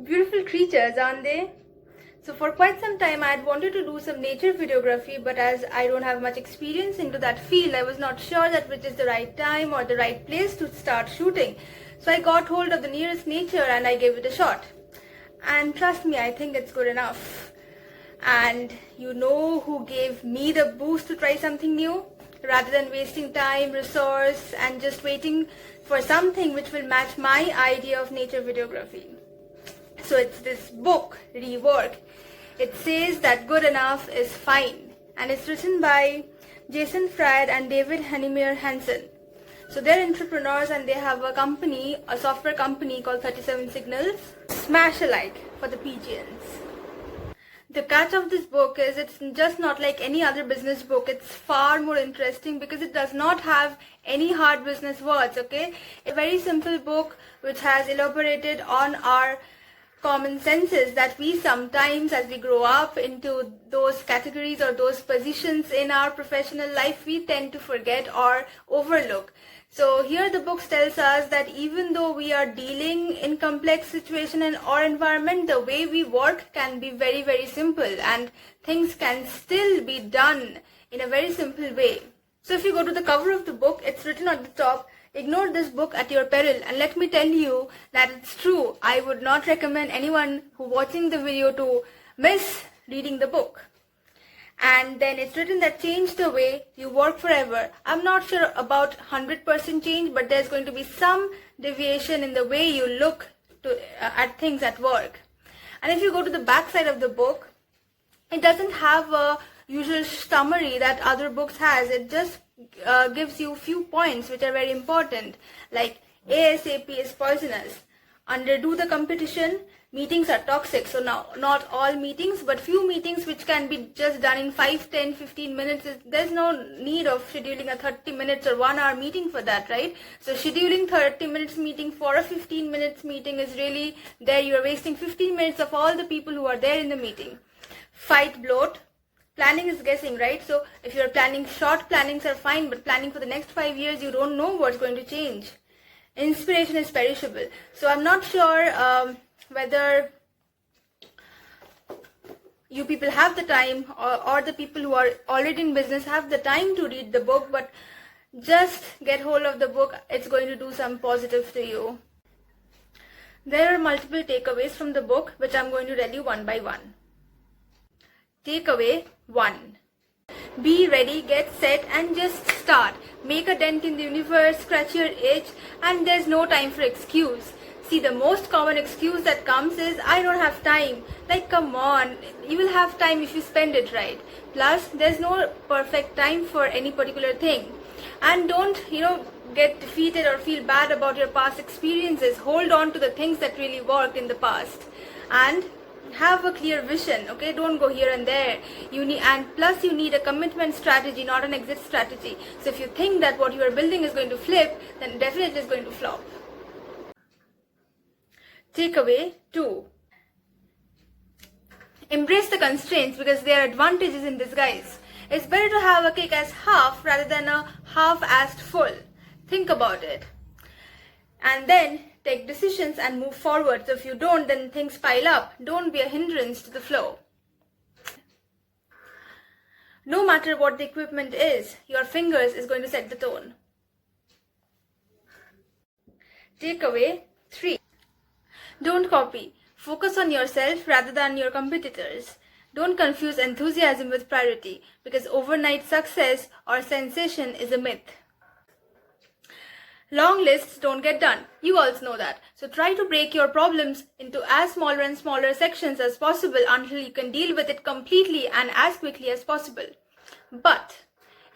Beautiful creatures, aren't they? So for quite some time I had wanted to do some nature videography, but as I don't have much experience into that field, I was not sure that which is the right time or the right place to start shooting. So I got hold of the nearest nature and I gave it a shot. And trust me, I think it's good enough. And you know who gave me the boost to try something new? Rather than wasting time, resource and just waiting for something which will match my idea of nature videography. So it's this book, REWORK. It says that good enough is fine. And it's written by Jason Fried and David Heinemeier Hansson. So they're entrepreneurs and they have a company, a software company called 37 Signals. Smash alike for the pigeons. The catch of this book is it's just not like any other business book. It's far more interesting because it does not have any hard business words, okay? A very simple book which has elaborated on our common senses that we sometimes, as we grow up into those categories or those positions in our professional life, we tend to forget or overlook. So here the book tells us that even though we are dealing in complex situation and or environment, the way we work can be very, very simple and things can still be done in a very simple way. So if you go to the cover of the book, it's written at the top, ignore this book at your peril. And let me tell you that it's true. I would not recommend anyone who watching the video to miss reading the book. And then it's written that change the way you work forever. I'm not sure about 100% change, but there's going to be some deviation in the way you look at things at work. And if you go to the back side of the book, it doesn't have a usual summary that other books has. It just gives you few points which are very important, like ASAP is poisonous, underdo the competition, meetings are toxic. So now not all meetings, but few meetings which can be just done in 5, 10, 15 minutes. There's no need of scheduling a 30 minutes or 1 hour meeting for that, right? So scheduling 30 minutes meeting for a 15 minutes meeting is really there. You're wasting 15 minutes of all the people who are there in the meeting. Fight bloat. Planning is guessing, right? So if you're planning, short plannings are fine, but planning for the next 5 years, you don't know what's going to change. Inspiration is perishable. So I'm not sure whether you people have the time or the people who are already in business have the time to read the book, but just get hold of the book. It's going to do some positive to you. There are multiple takeaways from the book, which I'm going to tell you one by one. Takeaway 1. Be ready, get set and just start. Make a dent in the universe, scratch your itch, and there's no time for excuse. See, the most common excuse that comes is, I don't have time. Like, come on, you will have time if you spend it right. Plus, there's no perfect time for any particular thing. And don't, get defeated or feel bad about your past experiences. Hold on to the things that really worked in the past. And have a clear vision, okay? Don't go here and there. You need a commitment strategy, not an exit strategy. So if you think that what you are building is going to flip, then definitely it's going to flop. Takeaway 2. Embrace the constraints because they are advantages in disguise. It's better to have a cake as half rather than a half-assed full. Think about it. And then take decisions and move forward. So if you don't, then things pile up. Don't be a hindrance to the flow. No matter what the equipment is, your fingers is going to set the tone. Takeaway 3. Don't copy. Focus on yourself rather than your competitors. Don't confuse enthusiasm with priority because overnight success or sensation is a myth. Long lists don't get done. You also know that. So try to break your problems into as smaller and smaller sections as possible until you can deal with it completely and as quickly as possible. But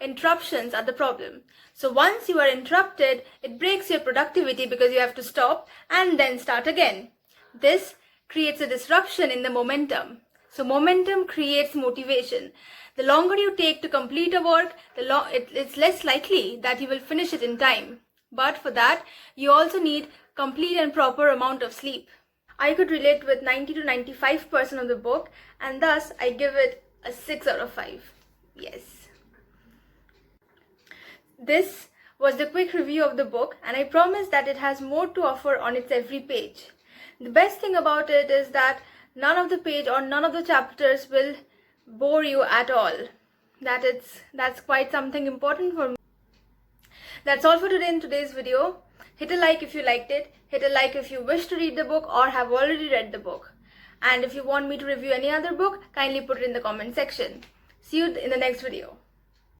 interruptions are the problem. So once you are interrupted, it breaks your productivity because you have to stop and then start again. This creates a disruption in the momentum. So momentum creates motivation. The longer you take to complete a work, it's less likely that you will finish it in time. But for that, you also need complete and proper amount of sleep. I could relate with 90 to 95% of the book, and thus I give it a 6 out of 5. Yes. This was the quick review of the book, and I promise that it has more to offer on its every page. The best thing about it is that none of the page or none of the chapters will bore you at all. That's quite something important for me. That's all for today in today's video. Hit a like if you liked it. Hit a like if you wish to read the book or have already read the book. And if you want me to review any other book, kindly put it in the comment section. See you in the next video.